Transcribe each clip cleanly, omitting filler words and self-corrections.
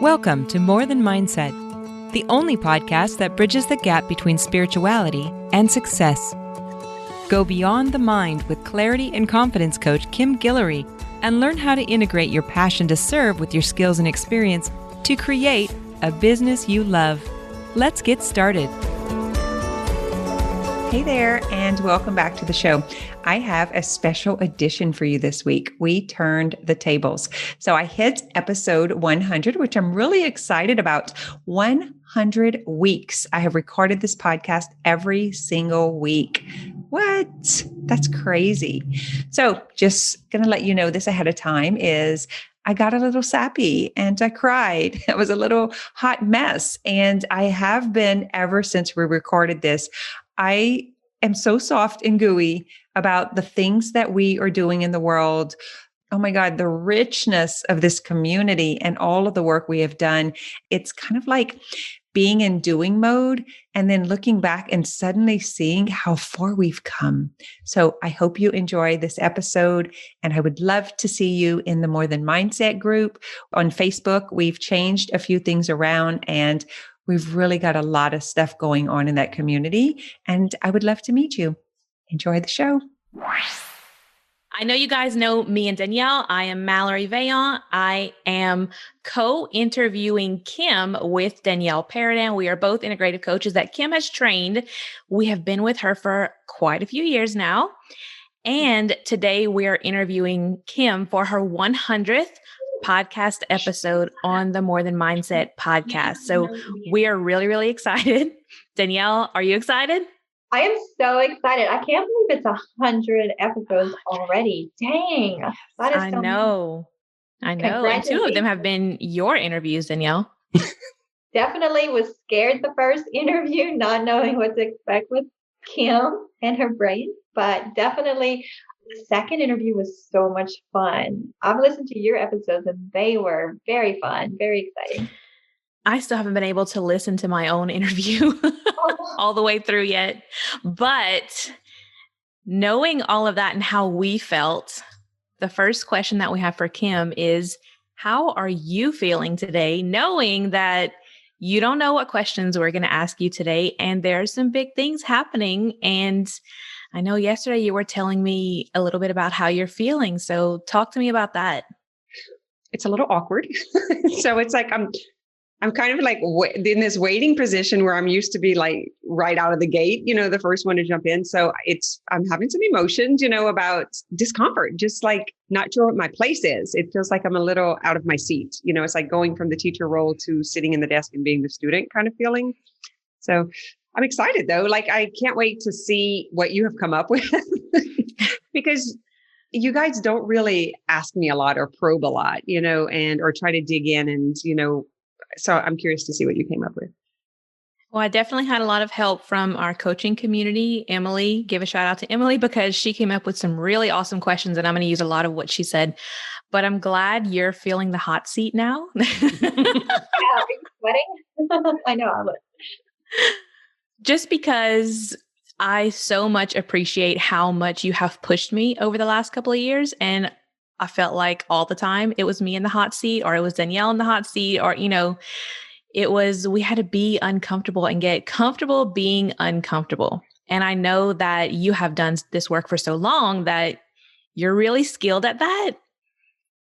Welcome to More Than Mindset, the only podcast that bridges the gap between spirituality and success. Go beyond the mind with clarity and confidence coach Kim Guillory and learn how to integrate your passion to serve with your skills and experience to create a business you love. Let's get started. Hey there, and welcome back to the show. I have a special edition for you this week. We turned the tables. So I hit episode 100, which I'm really excited about. 100 weeks. I have recorded this podcast every single week. What? That's crazy. So just going to let you know this ahead of time is I got a little sappy and I cried. It was a little hot mess. And I have been ever since we recorded this. I am so soft and gooey about the things that we are doing in the world. Oh my God, the richness of this community and all of the work we have done. It's kind of like being in doing mode and then looking back and suddenly seeing how far we've come. So I hope you enjoy this episode, and I would love to see you in the More Than Mindset group on Facebook. We've changed a few things around and we've really got a lot of stuff going on in that community, and I would love to meet you. Enjoy the show. I know you guys know me and Danielle. I am Mallory Vaillant. I am co-interviewing Kim with Danielle Paradan. We are both integrative coaches that Kim has trained. We have been with her for quite a few years now. And today we are interviewing Kim for her 100th podcast episode on the More Than Mindset podcast. So we are really, really excited. Danielle, are you excited? I am so excited. I can't believe it's 100 episodes already. Dang. That is I know. And 2 of them have been your interviews, Danielle. Definitely was scared the first interview, not knowing what to expect with Kim and her brain, but definitely the second interview was so much fun. I've listened to your episodes and they were very fun, very exciting. I still haven't been able to listen to my own interview all the way through yet. But knowing all of that and how we felt, the first question that we have for Kim is, how are you feeling today, knowing that you don't know what questions we're going to ask you today, and there are some big things happening. And I know yesterday you were telling me a little bit about how you're feeling. So talk to me about that. It's a little awkward. So it's like I'm kind of like in this waiting position where I'm used to be like right out of the gate, the first one to jump in. So I'm having some emotions, about discomfort, just like not sure what my place is. It feels like I'm a little out of my seat. It's like going from the teacher role to sitting in the desk and being the student kind of feeling. So I'm excited though. Like, I can't wait to see what you have come up with because you guys don't really ask me a lot or probe a lot, or try to dig in and, so I'm curious to see what you came up with. Well, I definitely had a lot of help from our coaching community. Emily, give a shout out to Emily because she came up with some really awesome questions, and I'm going to use a lot of what she said. But I'm glad you're feeling the hot seat now. Yeah, are you sweating? I know I would. Just because I so much appreciate how much you have pushed me over the last couple of years, and I felt like all the time it was me in the hot seat, or it was Danielle in the hot seat, or, we had to be uncomfortable and get comfortable being uncomfortable. And I know that you have done this work for so long that you're really skilled at that,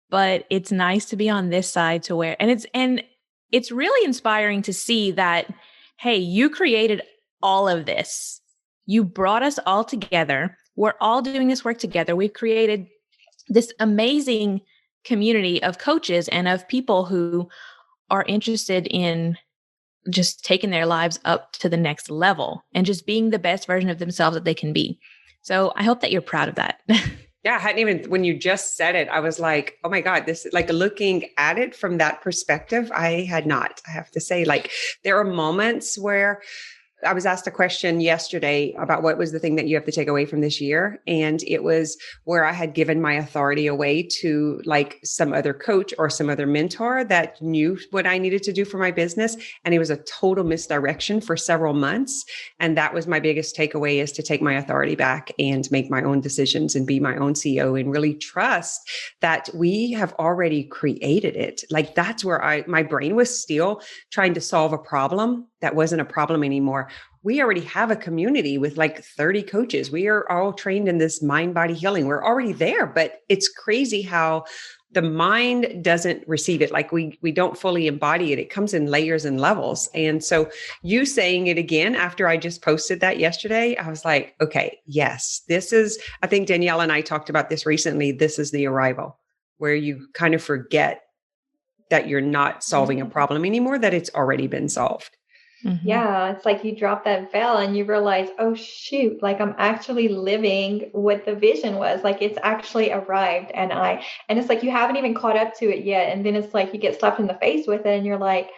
but it's nice to be on this side to where, and it's really inspiring to see that, hey, you created all of this. You brought us all together. We're all doing this work together. We've created this amazing community of coaches and of people who are interested in just taking their lives up to the next level and just being the best version of themselves that they can be. So I hope that you're proud of that. Yeah, I hadn't even, when you just said it, I was like, oh my God, this, like, looking at it from that perspective, I had not, I have to say, like, there are moments where I was asked a question yesterday about what was the thing that you have to take away from this year. And it was where I had given my authority away to like some other coach or some other mentor that knew what I needed to do for my business. And it was a total misdirection for several months. And that was my biggest takeaway, is to take my authority back and make my own decisions and be my own CEO and really trust that we have already created it. Like that's where my brain was still trying to solve a problem that wasn't a problem anymore. We already have a community with like 30 coaches. We are all trained in this mind body healing. We're already there, but it's crazy how the mind doesn't receive it. Like we don't fully embody it. It comes in layers and levels. And so you saying it again after I just posted that yesterday, I was like, okay, yes, this is, I think Danielle and I talked about this recently. This is the arrival where you kind of forget that you're not solving a problem anymore, that it's already been solved. Mm-hmm. Yeah, it's like you drop that veil and you realize, oh shoot, like I'm actually living what the vision was. Like it's actually arrived, and it's like you haven't even caught up to it yet. And then it's like you get slapped in the face with it and you're like,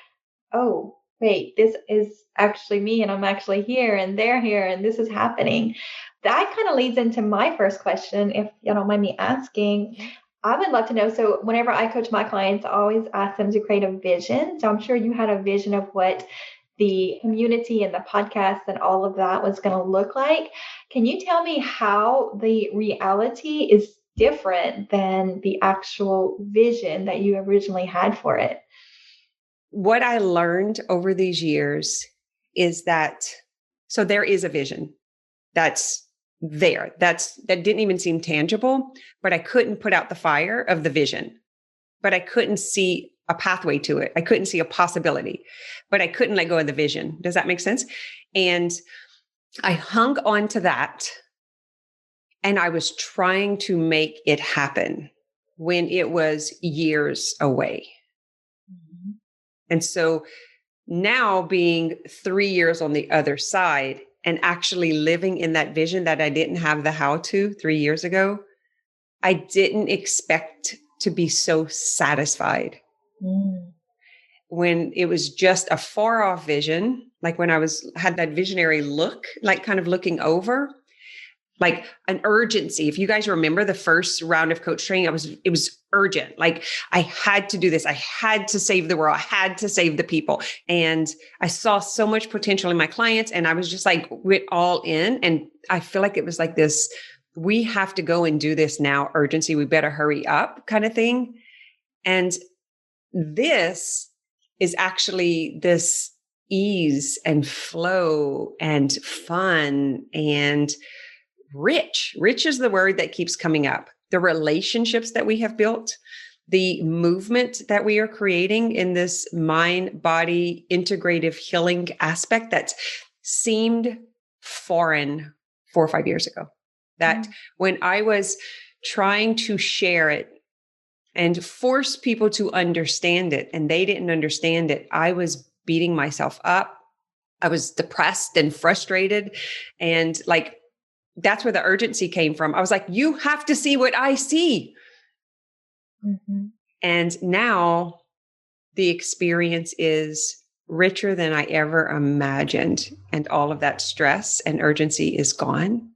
oh, wait, this is actually me, and I'm actually here and they're here and this is happening. That kind of leads into my first question, if you don't mind me asking. I would love to know. So whenever I coach my clients, I always ask them to create a vision. So I'm sure you had a vision of what the community and the podcast and all of that was going to look like. Can you tell me how the reality is different than the actual vision that you originally had for it? What I learned over these years is that, so there is a vision that's there. That didn't even seem tangible, but I couldn't put out the fire of the vision, but I couldn't see a pathway to it. I couldn't see a possibility, but I couldn't let go of the vision. Does that make sense? And I hung on to that, and I was trying to make it happen when it was years away. Mm-hmm. And so now being 3 years on the other side and actually living in that vision that I didn't have the how to 3 years ago, I didn't expect to be so satisfied. When it was just a far off vision, like when I had that visionary look, like kind of looking over, like an urgency. If you guys remember the first round of coach training, it was urgent. Like I had to do this. I had to save the world. I had to save the people. And I saw so much potential in my clients, and I was just like, went all in. And I feel like it was like this, we have to go and do this now, urgency. We better hurry up kind of thing. And this is actually this ease and flow and fun and rich. Rich is the word that keeps coming up. The relationships that we have built, the movement that we are creating in this mind, body, integrative healing aspect that seemed foreign 4 or 5 years ago. That when I was trying to share it and force people to understand it, and they didn't understand it, I was beating myself up. I was depressed and frustrated. And like, that's where the urgency came from. I was like, you have to see what I see. Mm-hmm. And now the experience is richer than I ever imagined. And all of that stress and urgency is gone.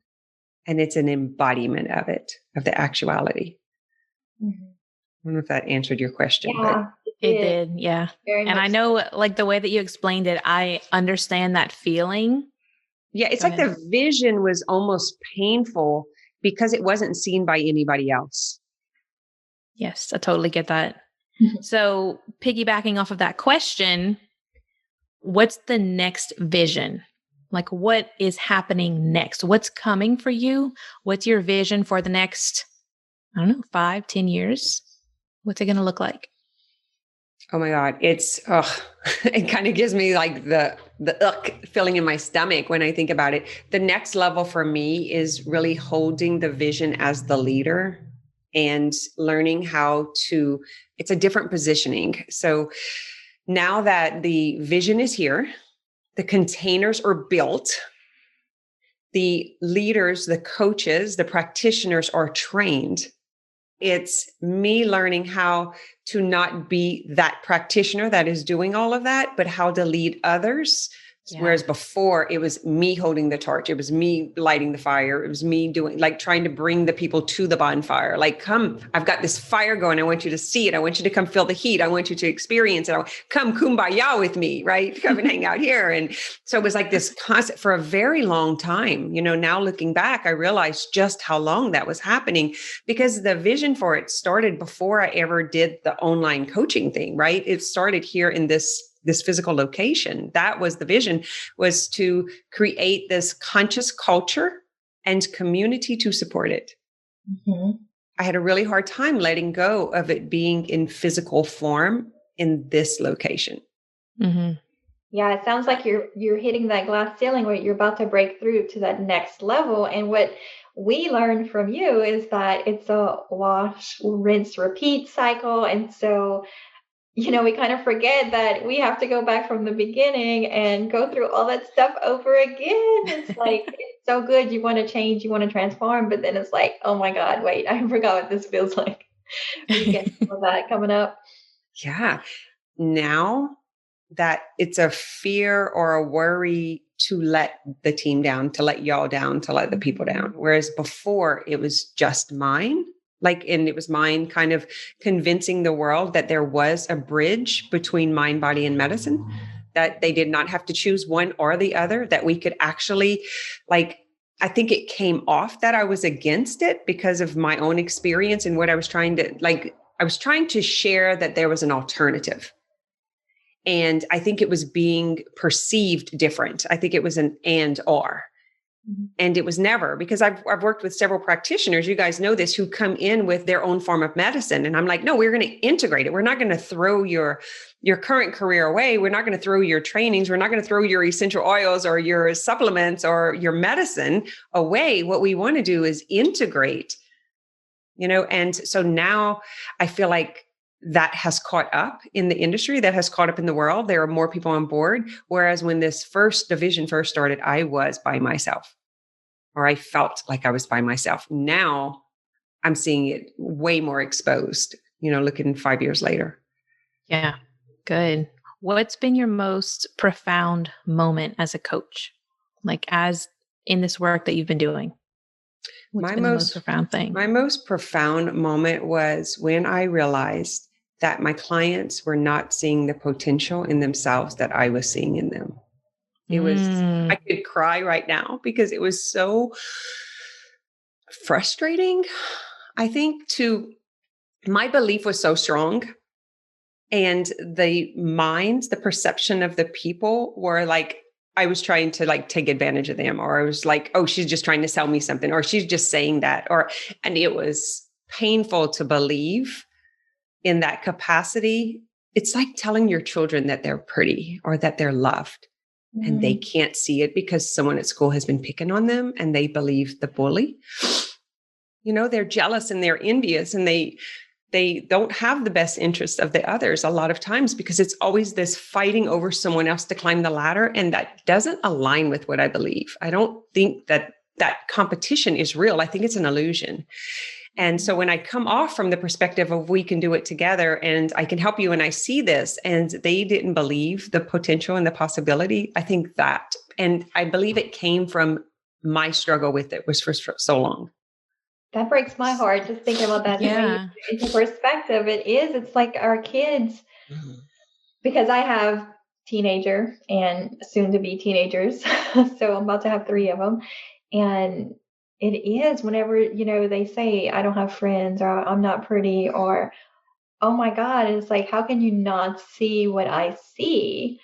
And it's an embodiment of it, of the actuality. Mm-hmm. I don't know if that answered your question. Yeah, but it did. Yeah. And I know like the way that you explained it, I understand that feeling. Yeah. It's like the vision was almost painful because it wasn't seen by anybody else. Yes, I totally get that. So piggybacking off of that question, what's the next vision? Like what is happening next? What's coming for you? What's your vision for the next, 5-10 years? What's it going to look like? Oh my God. It kind of gives me like the feeling in my stomach when I think about it. The next level for me is really holding the vision as the leader and learning it's a different positioning. So now that the vision is here, the containers are built, the leaders, the coaches, the practitioners are trained. It's me learning how to not be that practitioner that is doing all of that, but how to lead others Yeah. Whereas before it was me holding the torch. It was me lighting the fire. It was me doing, like, trying to bring the people to the bonfire. Like, come, I've got this fire going. I want you to see it. I want you to come feel the heat. I want you to experience it. Come kumbaya with me, right? Come and hang out here. And so it was like this constant for a very long time. Now looking back, I realized just how long that was happening, because the vision for it started before I ever did the online coaching thing, right? It started here in this physical location. That was the vision, was to create this conscious culture and community to support it. Mm-hmm. I had a really hard time letting go of it being in physical form in this location. Mm-hmm. Yeah, it sounds like you're hitting that glass ceiling where you're about to break through to that next level. And what we learned from you is that it's a wash, rinse, repeat cycle. And so we kind of forget that we have to go back from the beginning and go through all that stuff over again. It's like, it's so good. You want to change, you want to transform, but then it's like, oh my God, wait, I forgot what this feels like. We get all that coming up. Yeah. Now that it's a fear or a worry to let the team down, to let y'all down, to let the people down. Whereas before it was just mine. And it was mine kind of convincing the world that there was a bridge between mind, body, and medicine, that they did not have to choose one or the other, that we could actually, I think it came off that I was against it because of my own experience and what I was trying to share that there was an alternative. And I think it was being perceived different. I think it was an and or. And it was never, because I've worked with several practitioners, you guys know this, who come in with their own form of medicine. And I'm like, no, we're going to integrate it. We're not going to throw your current career away. We're not going to throw your trainings. We're not going to throw your essential oils or your supplements or your medicine away. What we want to do is integrate, and so now I feel like that has caught up in the industry, that has caught up in the world. There are more people on board. Whereas when this division first started, I was by myself, or I felt like I was by myself. Now I'm seeing it way more exposed, looking 5 years later. Yeah. Good. What's been your most profound moment as a coach? As in this work that you've been doing? What's been the most profound thing? My most profound moment was when I realized that my clients were not seeing the potential in themselves that I was seeing in them. It was, I could cry right now because it was so frustrating. I think my belief was so strong, and the perception of the people were like, I was trying to take advantage of them, or I was like, oh, she's just trying to sell me something, or she's just saying that, and it was painful to believe in that capacity. It's like telling your children that they're pretty or that they're loved, and they can't see it because someone at school has been picking on them and they believe the bully. They're jealous and they're envious, and they don't have the best interests of the others a lot of times, because it's always this fighting over someone else to climb the ladder. And that doesn't align with what I believe. I don't think that competition is real. I think it's an illusion. And so when I come off from the perspective of we can do it together and I can help you and I see this, and they didn't believe the potential and the possibility, I think that, and I believe it came from my struggle with it was for so long. That breaks my heart just thinking about that. Yeah. Into perspective, it's like our kids, because I have teenager and soon to be teenagers. So I'm about to have 3 of them. And it is whenever, they say, I don't have friends, or I'm not pretty, or, oh my God, it's like, how can you not see what I see?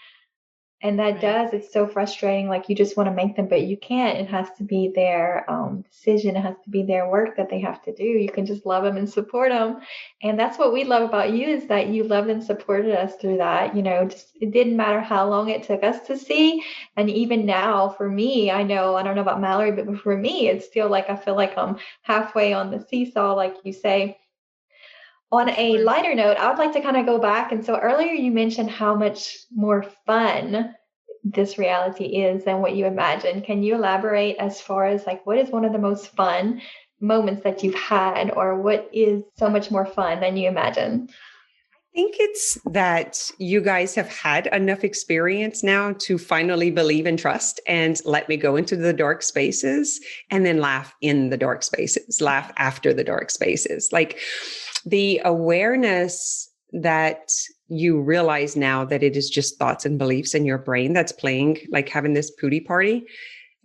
And that it's so frustrating. Like, you just want to make them, but you can't. It has to be their decision. It has to be their work that they have to do. You can just love them and support them. And that's what we love about you, is that you loved and supported us through that. It didn't matter how long it took us to see. And even now for me, I don't know about Mallory, but for me, it's still like, I feel like I'm halfway on the seesaw, like you say. On a lighter note, I would like to kind of go back. And so earlier you mentioned how much more fun this reality is than what you imagined. Can you elaborate as far as what is one of the most fun moments that you've had, or what is so much more fun than you imagined? I think it's that you guys have had enough experience now to finally believe and trust and let me go into the dark spaces and then laugh in the dark spaces, laugh after the dark spaces. Like the awareness that you realize now that it is just thoughts and beliefs in your brain that's playing, like having this pooty party.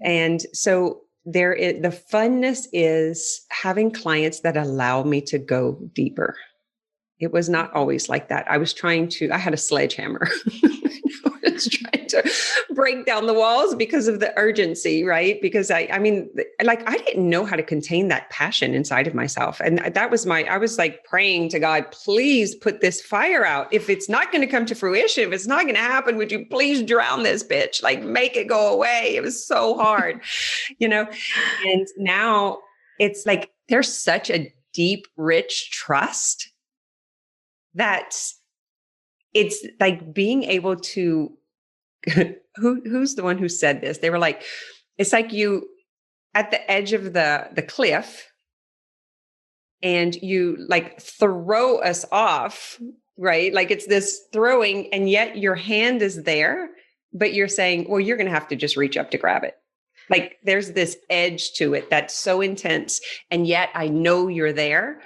And so the funness is having clients that allow me to go deeper. It was not always like that. I had a sledgehammer. I was trying to break down the walls because of the urgency, right? Because I didn't know how to contain that passion inside of myself. And I was like praying to God, please put this fire out. If it's not going to come to fruition, if it's not going to happen, would you please drown this bitch? Like make it go away. It was so hard, and now it's like, there's such a deep, rich trust that it's like being able to, who's the one who said this? They were like, it's like you at the edge of the cliff and you like throw us off, right? Like it's this throwing and yet your hand is there, but you're saying, well, you're going to have to just reach up to grab it. Like there's this edge to it that's so intense. And yet I know you're there.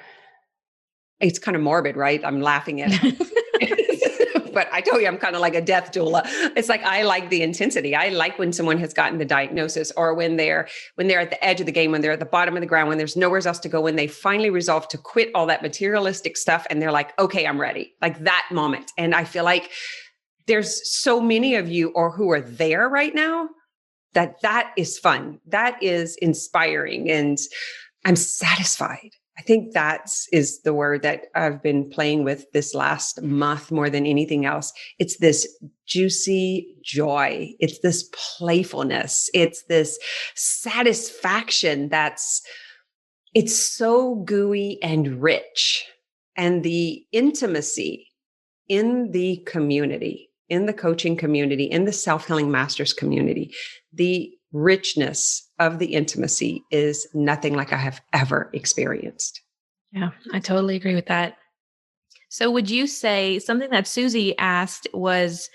It's kind of morbid, right? I'm laughing at it. But I told you, I'm kind of like a death doula. It's like, I like the intensity. I like when someone has gotten the diagnosis or when they're at the edge of the game, when they're at the bottom of the ground, when there's nowhere else to go, when they finally resolve to quit all that materialistic stuff. And they're like, okay, I'm ready. Like that moment. And I feel like there's so many of you or who are there right now that is fun. That is inspiring. And I'm satisfied. I think that is the word that I've been playing with this last month more than anything else. It's this juicy joy. It's this playfulness. It's this satisfaction it's so gooey and rich. And the intimacy in the community, in the coaching community, in the self-healing masters community, the richness of the intimacy is nothing like I have ever experienced. Yeah, I totally agree with that. So would you say something that Susie asked was,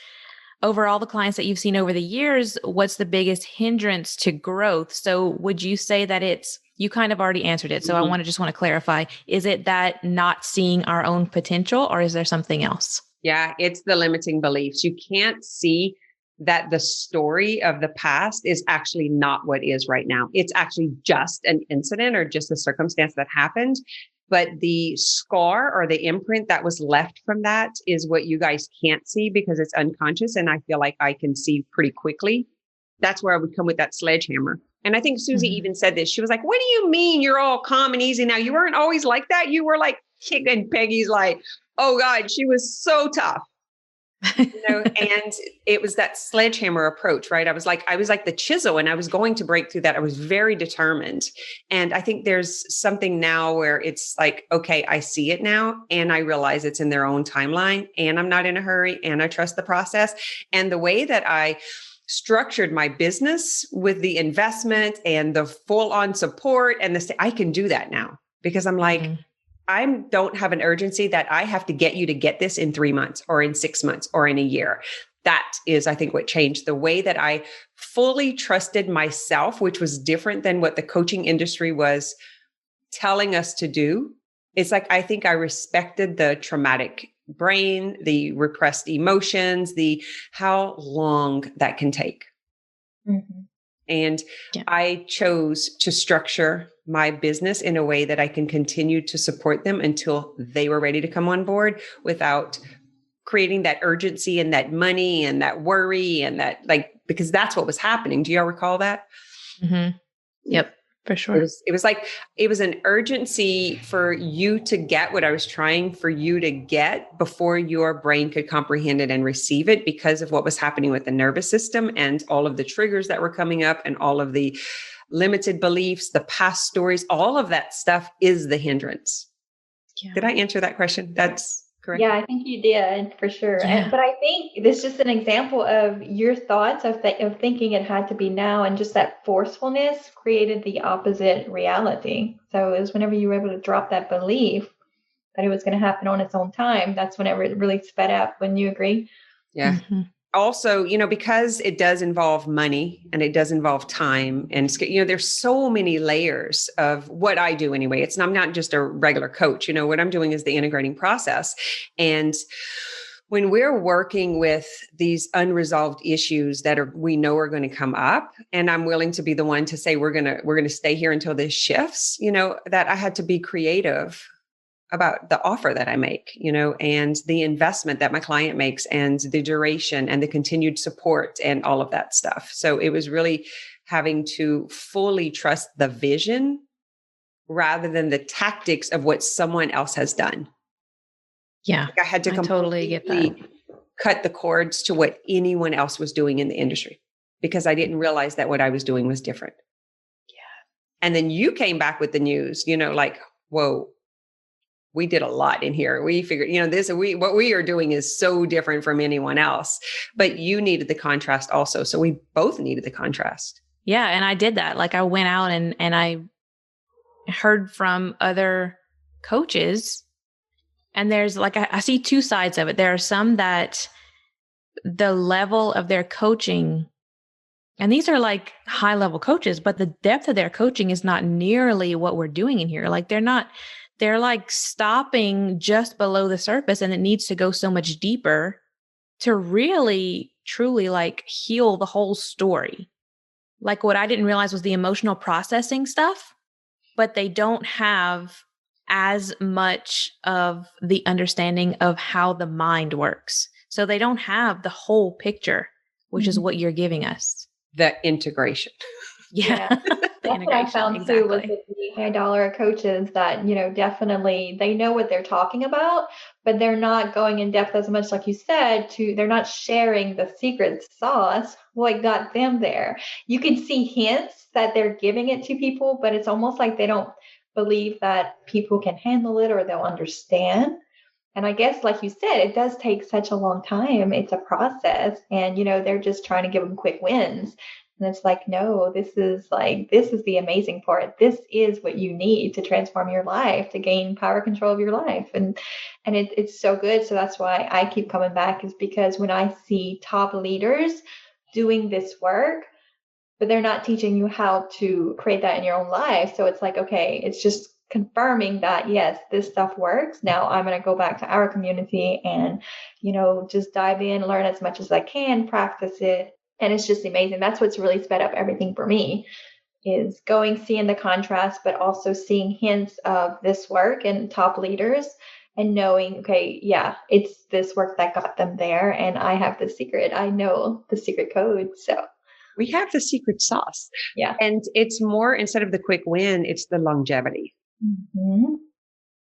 over all the clients that you've seen over the years, what's the biggest hindrance to growth? So would you say that you kind of already answered it. So I want to clarify, is it that not seeing our own potential or is there something else? Yeah, it's the limiting beliefs. You can't see that the story of the past is actually not what is right now. It's actually just an incident or just a circumstance that happened. But the scar or the imprint that was left from that is what you guys can't see because it's unconscious. And I feel like I can see pretty quickly. That's where I would come with that sledgehammer. And I think Susie even said this. She was like, what do you mean you're all calm and easy now? You weren't always like that. You were like kicking. Peggy's like, oh God, she was so tough. And it was that sledgehammer approach, right? I was like the chisel and I was going to break through that. I was very determined. And I think there's something now where it's like, okay, I see it now and I realize it's in their own timeline and I'm not in a hurry and I trust the process. And the way that I structured my business with the investment and the full on support and I can do that now because I'm like, I don't have an urgency that I have to get you to get this in 3 months or in 6 months or in a year. That is, I think, what changed the way that I fully trusted myself, which was different than what the coaching industry was telling us to do. It's like, I think I respected the traumatic brain, the repressed emotions, the how long that can take. And I chose to structure my business in a way that I can continue to support them until they were ready to come on board without creating that urgency and that money and that worry and that because that's what was happening. Do y'all recall that? Yep, for sure. It was an urgency for you to get what I was trying for you to get before your brain could comprehend it and receive it because of what was happening with the nervous system and all of the triggers that were coming up and all of the limited beliefs, the past stories, all of that stuff is the hindrance. Yeah. Did I answer that question? That's correct. Yeah, I think you did for sure. Yeah. But I think this is just an example of your thoughts of thinking it had to be now, and just that forcefulness created the opposite reality. So it was whenever you were able to drop that belief, that it was going to happen on its own time. That's when it really sped up. Wouldn't you agree? Yeah. Mm-hmm. Also, because it does involve money and it does involve time and, there's so many layers of what I do anyway. I'm not just a regular coach. What I'm doing is the integrating process. And when we're working with these unresolved issues that we know are going to come up, and I'm willing to be the one to say, we're going to stay here until this shifts, that I had to be creative about the offer that I make, and the investment that my client makes and the duration and the continued support and all of that stuff. So it was really having to fully trust the vision rather than the tactics of what someone else has done. Yeah. I had to totally get that. Cut the cords to what anyone else was doing in the industry because I didn't realize that what I was doing was different. Yeah. And then you came back with the news, like, whoa, we did a lot in here. We figured, what we are doing is so different from anyone else, but you needed the contrast also. So we both needed the contrast. Yeah. And I did that. Like I went out and I heard from other coaches, and there's like, I see two sides of it. There are some that the level of their coaching, and these are like high level coaches, but the depth of their coaching is not nearly what we're doing in here. Like they're like stopping just below the surface, and it needs to go so much deeper to really, truly like heal the whole story. Like what I didn't realize was the emotional processing stuff, but they don't have as much of the understanding of how the mind works. So they don't have the whole picture, which is what you're giving us. The integration. Yeah. That's what I found too with the high dollar coaches that, definitely they know what they're talking about, but they're not going in depth as much, like you said, they're not sharing the secret sauce, what got them there. You can see hints that they're giving it to people, but it's almost like they don't believe that people can handle it or they'll understand. And I guess, like you said, it does take such a long time. It's a process. And, they're just trying to give them quick wins. And it's like, no, this is the amazing part. This is what you need to transform your life, to gain power control of your life. And it's so good. So that's why I keep coming back, is because when I see top leaders doing this work, but they're not teaching you how to create that in your own life. So it's like, okay, it's just confirming that, yes, this stuff works. Now I'm going to go back to our community and, just dive in, learn as much as I can, practice it. And it's just amazing. That's what's really sped up everything for me, is seeing the contrast, but also seeing hints of this work and top leaders and knowing, okay, yeah, it's this work that got them there. And I have the secret. I know the secret code. So we have the secret sauce. Yeah. And it's more, instead of the quick win, it's the longevity. Mm-hmm.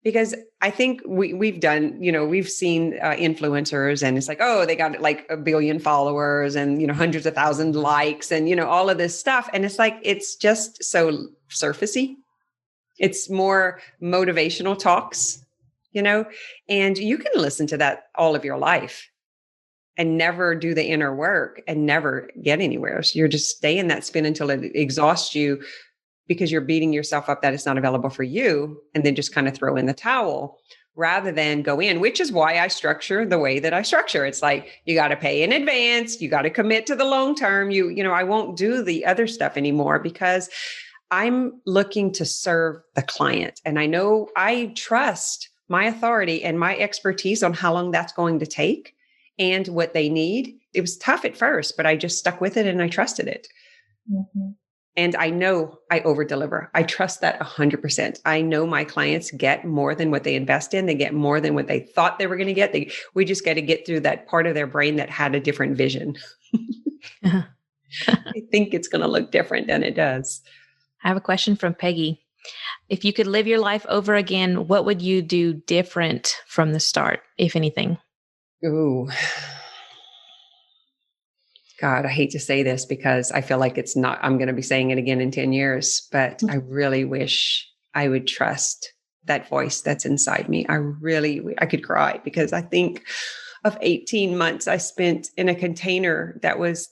Because I think we've done, we've seen influencers, and it's like, oh, they got like 1 billion followers and, hundreds of thousands likes and, all of this stuff. And it's like, it's just so surfacey. It's more motivational talks, and you can listen to that all of your life and never do the inner work and never get anywhere. So you're just stay in that spin until it exhausts you, because you're beating yourself up that it's not available for you, and then just kind of throw in the towel rather than go in, which is why I structure the way that I structure. It's like, you got to pay in advance. You got to commit to the long term. I won't do the other stuff anymore because I'm looking to serve the client. And I know I trust my authority and my expertise on how long that's going to take and what they need. It was tough at first, but I just stuck with it and I trusted it. Mm-hmm. And I know I over deliver. I trust that 100%. I know my clients get more than what they invest in. They get more than what they thought they were going to get. We just got to get through that part of their brain that had a different vision. I think it's going to look different than it does. I have a question from Peggy. If you could live your life over again, what would you do different from the start, if anything? Ooh. God, I hate to say this because I feel like I'm going to be saying it again in 10 years, but I really wish I would trust that voice that's inside me. I could cry because I think of 18 months I spent in a container that was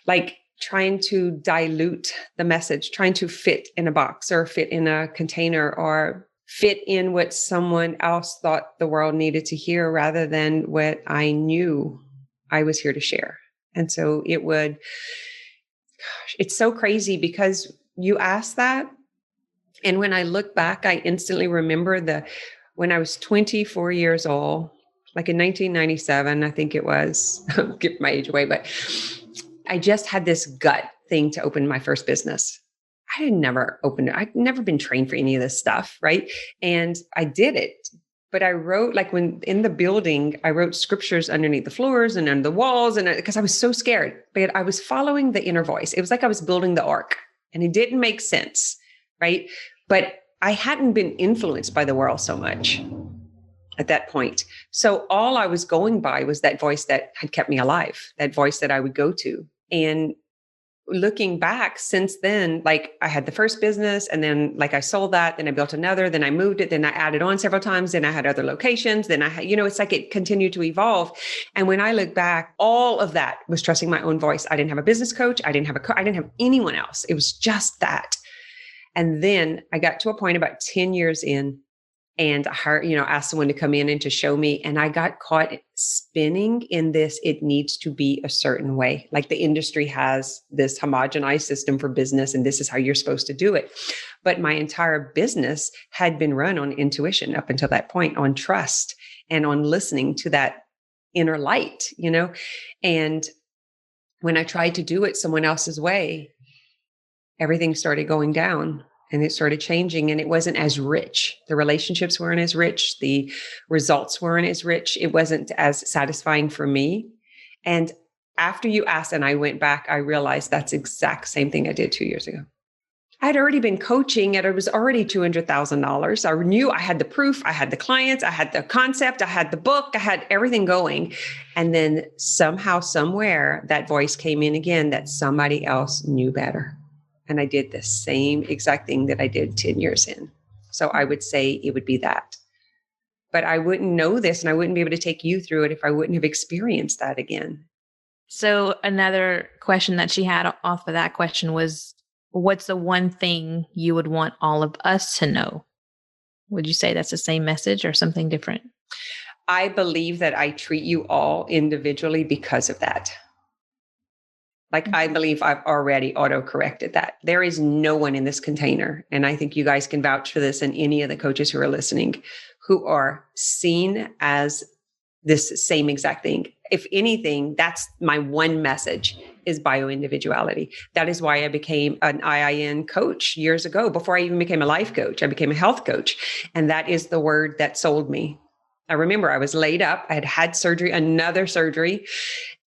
like trying to dilute the message, trying to fit in a box or fit in a container or fit in what someone else thought the world needed to hear rather than what I knew I was here to share. And so it's so crazy because you asked that. And when I look back, I instantly remember when I was 24 years old, like in 1997, I think it was, I'll give my age away, but I just had this gut thing to open my first business. I had never opened it. I'd never been trained for any of this stuff. Right. And I did it. But I wrote, like when in the building, I wrote scriptures underneath the floors and under the walls. And because I was so scared, but I was following the inner voice. It was like I was building the ark and it didn't make sense. Right. But I hadn't been influenced by the world so much at that point. So all I was going by was that voice that had kept me alive, that voice that I would go to. And looking back since then, like I had the first business and then like I sold that, then I built another, then I moved it, then I added on several times, then I had other locations, then I had, it's like it continued to evolve. And when I look back, all of that was trusting my own voice. I didn't have a business coach. I didn't have anyone else. It was just that. And then I got to a point about 10 years in and I asked someone to come in and to show me. And I got caught spinning in this. It needs to be a certain way. Like the industry has this homogenized system for business, and this is how you're supposed to do it. But my entire business had been run on intuition up until that point, on trust and on listening to that inner light, And when I tried to do it someone else's way, everything started going down. And it started changing, and it wasn't as rich. The relationships weren't as rich. The results weren't as rich. It wasn't as satisfying for me. And after you asked and I went back, I realized that's the exact same thing I did 2 years ago. I had already been coaching and it was already $200,000. I knew I had the proof. I had the clients. I had the concept. I had the book. I had everything going. And then somehow, somewhere, that voice came in again that somebody else knew better. And I did the same exact thing that I did 10 years in. So I would say it would be that. But I wouldn't know this and I wouldn't be able to take you through it if I wouldn't have experienced that again. So another question that she had off of that question was, what's the one thing you would want all of us to know? Would you say that's the same message or something different? I believe that I treat you all individually because of that. Like, I believe I've already auto-corrected that. There is no one in this container, and I think you guys can vouch for this and any of the coaches who are listening, who are seen as this same exact thing. If anything, that's my one message is bioindividuality. That is why I became an IIN coach years ago. Before I even became a life coach, I became a health coach. And that is the word that sold me. I remember I was laid up. I had had surgery, another surgery.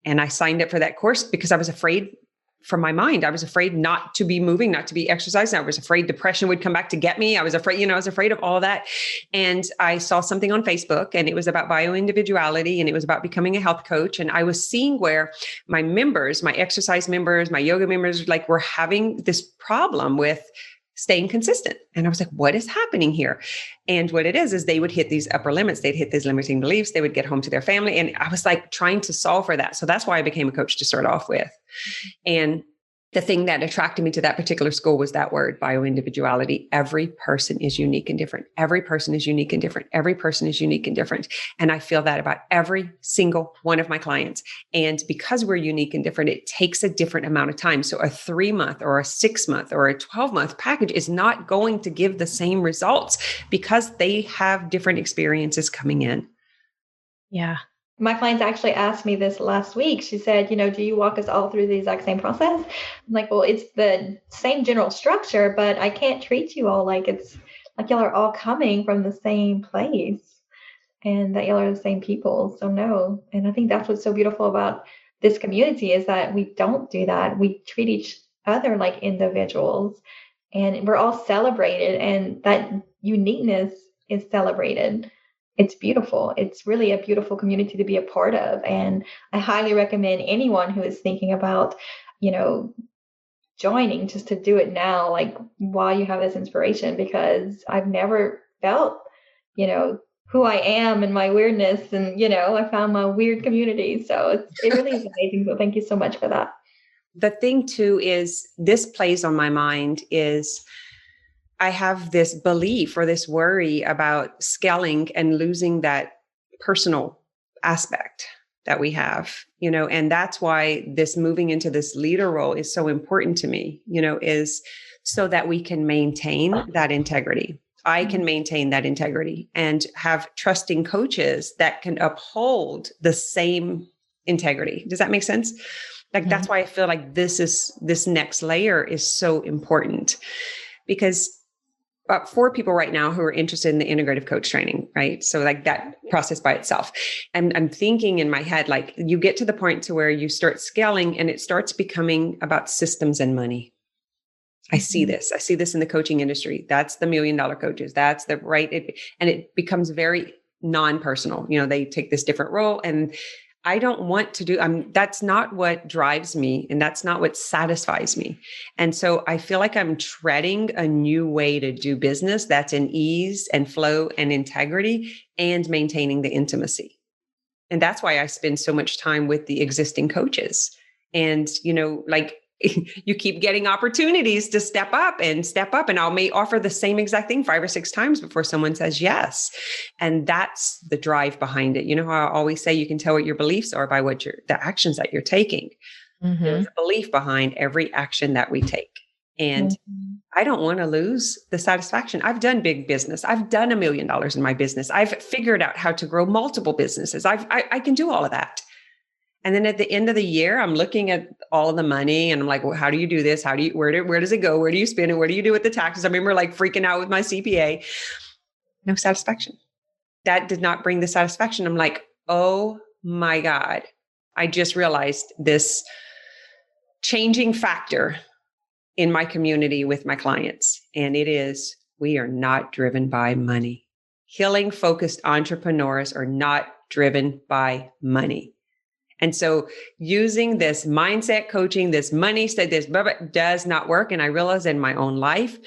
And I signed up for that course because I was afraid for my mind. I was afraid not to be moving, not to be exercising. I was afraid depression would come back to get me. I was afraid, I was afraid of all that. And I saw something on Facebook and it was about bioindividuality and it was about becoming a health coach. And I was seeing where my members, my exercise members, my yoga members, like were having this problem with staying consistent. And I was like, what is happening here? And what it is they would hit these upper limits. They'd hit these limiting beliefs. They would get home to their family. And I was like trying to solve for that. So that's why I became a coach to start off with. And the thing that attracted me to that particular school was that word, bioindividuality. Every person is unique and different. Every person is unique and different. Every person is unique and different. And I feel that about every single one of my clients. And because we're unique and different, it takes a different amount of time. So a 3-month or a 6-month or a 12-month package is not going to give the same results because they have different experiences coming in. Yeah. My clients actually asked me this last week. She said, do you walk us all through the exact same process? I'm like, well, it's the same general structure, but I can't treat you all like it's like y'all are all coming from the same place and that y'all are the same people. So no. And I think that's what's so beautiful about this community is that we don't do that. We treat each other like individuals and we're all celebrated and that uniqueness is celebrated. It's beautiful. It's really a beautiful community to be a part of. And I highly recommend anyone who is thinking about, joining just to do it now, like while you have this inspiration, because I've never felt, who I am and my weirdness. And, I found my weird community. So it really is amazing. So thank you so much for that. The thing too is this plays on my mind is I have this belief or this worry about scaling and losing that personal aspect that we have, and that's why this moving into this leader role is so important to me, is so that we can maintain that integrity. I can maintain that integrity and have trusting coaches that can uphold the same integrity. Does that make sense? Like, that's why I feel like this next layer is so important, because about 4 people right now who are interested in the integrative coach training, right? So like that process by itself. And I'm thinking in my head, like, you get to the point to where you start scaling and it starts becoming about systems and money. I see this in the coaching industry. That's the $1 million coaches. That's the right. And it becomes very non-personal. They take this different role, and I don't want to do, that's not what drives me, and that's not what satisfies me. And so I feel like I'm treading a new way to do business that's in ease and flow and integrity and maintaining the intimacy. And that's why I spend so much time with the existing coaches. And, like, you keep getting opportunities to step up, and I may offer the same exact thing 5 or 6 times before someone says yes. And that's the drive behind it. How I always say, you can tell what your beliefs are by the actions that you're taking. There's a belief behind every action that we take. And I don't want to lose the satisfaction. I've done big business. I've done $1 million in my business. I've figured out how to grow multiple businesses. I can do all of that. And then at the end of the year, I'm looking at all of the money and I'm like, well, how do you do this? Where does it go? Where do you spend it? What do you do with the taxes? I remember like freaking out with my CPA. No satisfaction. That did not bring the satisfaction. I'm like, oh my God. I just realized this changing factor in my community with my clients. And it is, we are not driven by money. Healing focused entrepreneurs are not driven by money. And so using this mindset coaching, this money stuff, this does not work. And I realized in my own life,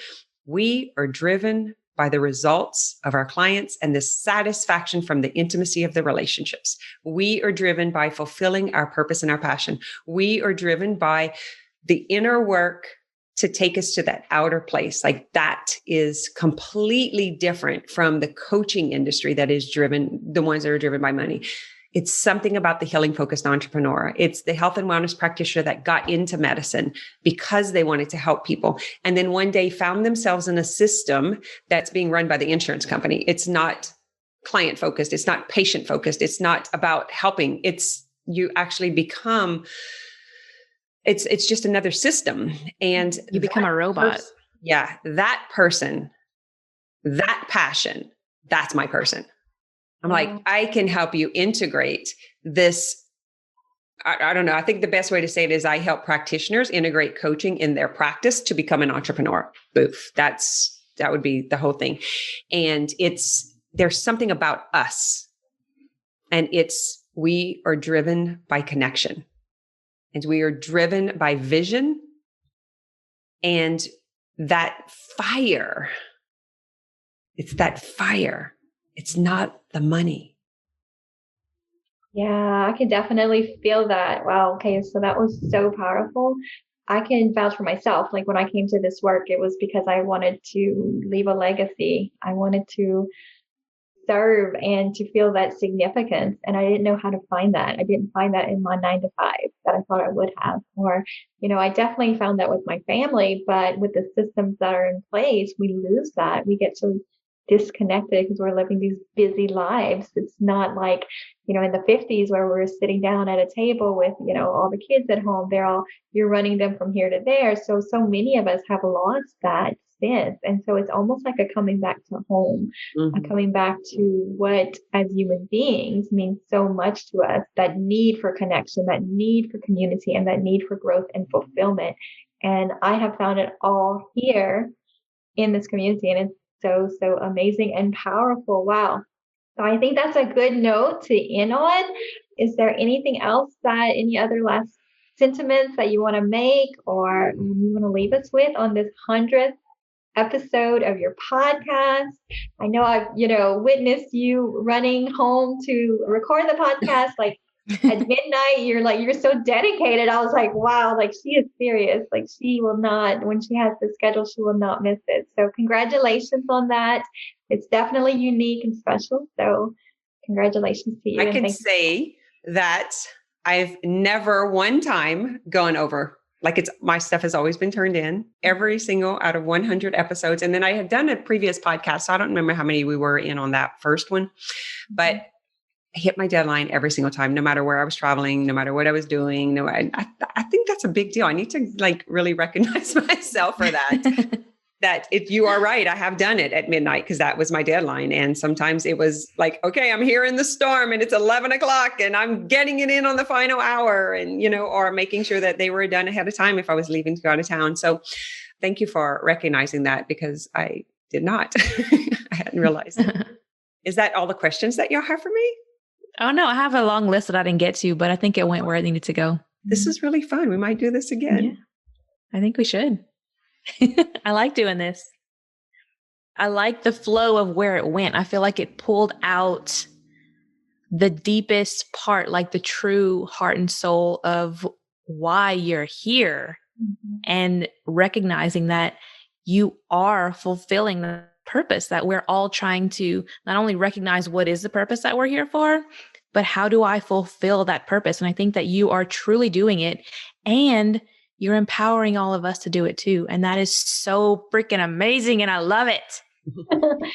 we are driven by the results of our clients and the satisfaction from the intimacy of the relationships. We are driven by fulfilling our purpose and our passion. We are driven by the inner work to take us to that outer place. Like, that is completely different from the coaching industry that is driven, the ones that are driven by money. It's something about the healing focused entrepreneur. It's the health and wellness practitioner that got into medicine because they wanted to help people. And then one day found themselves in a system that's being run by the insurance company. It's not client focused. It's not patient focused. It's not about helping. You actually become, it's just another system. And you become a robot. That person, that passion, that's my person. I'm like, I can help you integrate this. I don't know. I think the best way to say it is I help practitioners integrate coaching in their practice to become an entrepreneur. Boof. That would be the whole thing. And there's something about us, and we are driven by connection, and we are driven by vision, and that fire. It's that fire. It's not the money. Yeah, I can definitely feel that. Wow. Okay. So that was so powerful. I can vouch for myself. Like, when I came to this work, it was because I wanted to leave a legacy. I wanted to serve and to feel that significance. And I didn't know how to find that. I didn't find that in my 9 to 5 that I thought I would have. Or, I definitely found that with my family, but with the systems that are in place, we lose that. We get so disconnected because we're living these busy lives. It's not like, in the 50s where we're sitting down at a table with, all the kids at home. You're running them from here to there. So many of us have lost that sense. And so it's almost like a coming back to home, a coming back to what as human beings means so much to us, that need for connection, that need for community, and that need for growth and fulfillment. And I have found it all here in this community. And it's so amazing and powerful. Wow. So I think that's a good note to end on. Is there anything else any other last sentiments that you want to make, or you want to leave us with on this 100th episode of your podcast? I know I've, witnessed you running home to record the podcast. Like, at midnight, you're so dedicated. I was like, wow, like she is serious. Like she will not, when she has the schedule, she will not miss it. So congratulations on that. It's definitely unique and special. So congratulations to you. I can say that I've never one time gone over. Like my stuff has always been turned in every single out of 100 episodes. And then I had done a previous podcast. So I don't remember how many we were in on that first one, but I hit my deadline every single time, no matter where I was traveling, no matter what I was doing. No, I think that's a big deal. I need to like really recognize myself for that. That if you are right, I have done it at midnight because that was my deadline. And sometimes it was like, okay, I'm here in the storm and it's 11 o'clock and I'm getting it in on the final hour and, or making sure that they were done ahead of time if I was leaving to go out of town. So thank you for recognizing that because I did not. I hadn't realized it. Is that all the questions that y'all have for me? Oh, no, I have a long list that I didn't get to, but I think it went where it needed to go. This is really fun. We might do this again. Yeah, I think we should. I like doing this. I like the flow of where it went. I feel like it pulled out the deepest part, like the true heart and soul of why you're here and recognizing that you are fulfilling the purpose, that we're all trying to not only recognize what is the purpose that we're here for, but how do I fulfill that purpose? And I think that you are truly doing it and you're empowering all of us to do it too. And that is so freaking amazing. And I love it.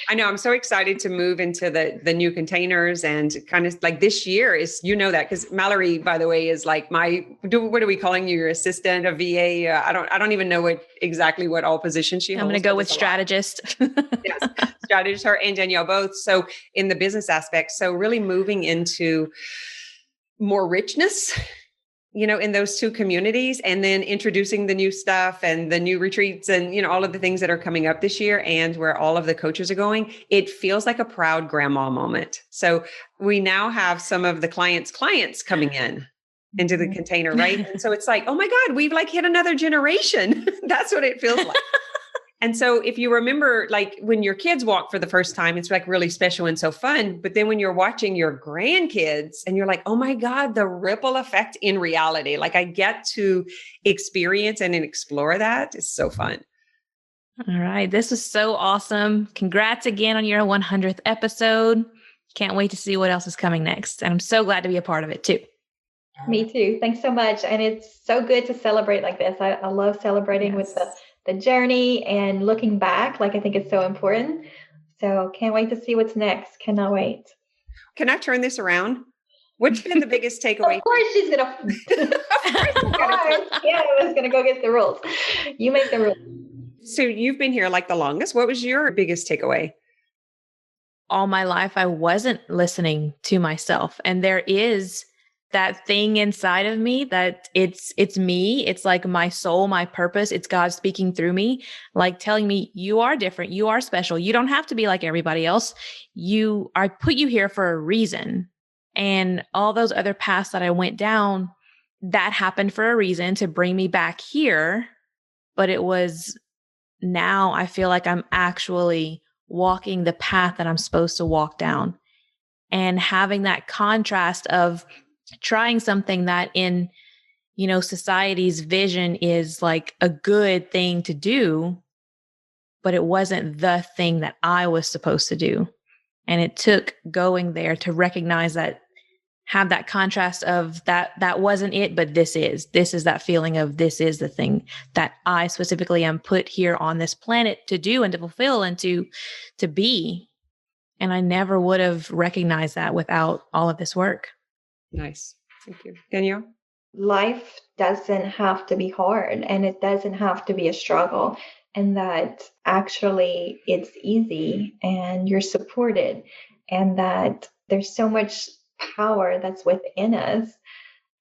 I know. I'm so excited to move into the new containers and kind of like this year is, that because Mallory, by the way, is like what are we calling you? Your assistant, a VA? I don't even know exactly what all positions she holds. I'm going to go with strategist. Yes, strategist, her and Danielle both. So in the business aspect, so really moving into more richness, in those two communities, and then introducing the new stuff and the new retreats and, all of the things that are coming up this year and where all of the coaches are going, it feels like a proud grandma moment. So we now have some of the clients coming into the container, right? And so it's like, oh my God, we've like hit another generation. That's what it feels like. And so if you remember, like when your kids walk for the first time, it's like really special and so fun. But then when you're watching your grandkids and you're like, oh my God, the ripple effect in reality, like I get to experience and explore that. It's so fun. All right. This is so awesome. Congrats again on your 100th episode. Can't wait to see what else is coming next. And I'm so glad to be a part of it too. Me too. Thanks so much. And it's so good to celebrate like this. I love celebrating with the journey and looking back. Like I think it's so important. So can't wait to see what's next. Cannot wait. Can I turn this around? What's been the biggest takeaway? Of course she's gonna. Yeah, I was gonna go get the rules. You make the rules. So you've been here like the longest. What was your biggest takeaway? All my life, I wasn't listening to myself, and there is that thing inside of me that it's me. It's like my soul, my purpose. It's God speaking through me, like telling me you are different. You are special. You don't have to be like everybody else. I put you here for a reason. And all those other paths that I went down, that happened for a reason to bring me back here. But it was now I feel like I'm actually walking the path that I'm supposed to walk down, and having that contrast of trying something that in, society's vision is like a good thing to do, but it wasn't the thing that I was supposed to do. And it took going there to recognize that, have that contrast of that wasn't it, but this is that feeling of this is the thing that I specifically am put here on this planet to do and to fulfill and to be. And I never would have recognized that without all of this work. Nice. Thank you. Danielle? Life doesn't have to be hard and it doesn't have to be a struggle, and that actually it's easy and you're supported, and that there's so much power that's within us,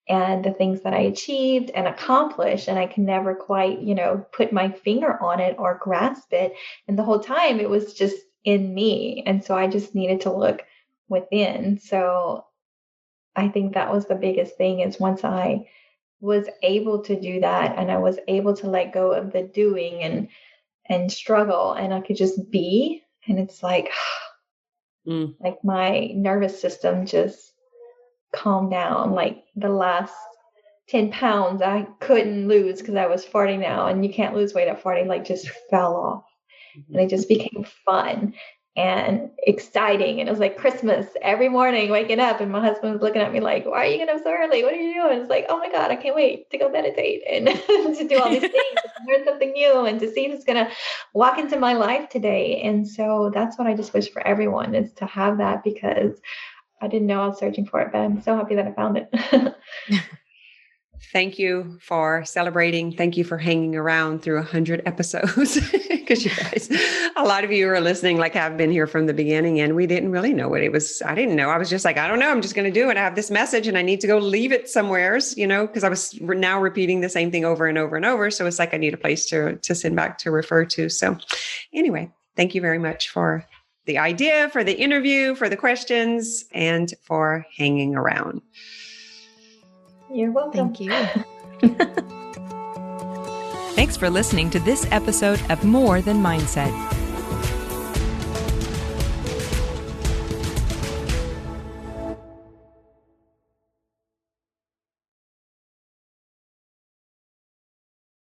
and the things that I achieved and accomplished, and I can never quite, put my finger on it or grasp it. And the whole time it was just in me. And so I just needed to look within. So I think that was the biggest thing, is once I was able to do that and I was able to let go of the doing and struggle, and I could just be, and it's like, like my nervous system just calm down. Like the last 10 pounds I couldn't lose because I was 40 now, and you can't lose weight at 40, like just fell off. And it just became fun and exciting. And it was like Christmas every morning, waking up, and my husband was looking at me like, why are you getting up so early? What are you doing? It's like, oh my God, I can't wait to go meditate and to do all these things, and learn something new, and to see who's going to walk into my life today. And so that's what I just wish for everyone, is to have that, because I didn't know I was searching for it, but I'm so happy that I found it. Thank you for celebrating. Thank you for hanging around through 100 episodes, because you guys, a lot of you are listening, like have been here from the beginning, and we didn't really know what it was. I didn't know. I was just like, I don't know. I'm just going to do it. I have this message and I need to go leave it somewheres, because I was now repeating the same thing over and over and over. So it's like, I need a place to send back to refer to. So anyway, thank you very much for the idea, for the interview, for the questions, and for hanging around. You're welcome. Thank you. Thanks for listening to this episode of More Than Mindset.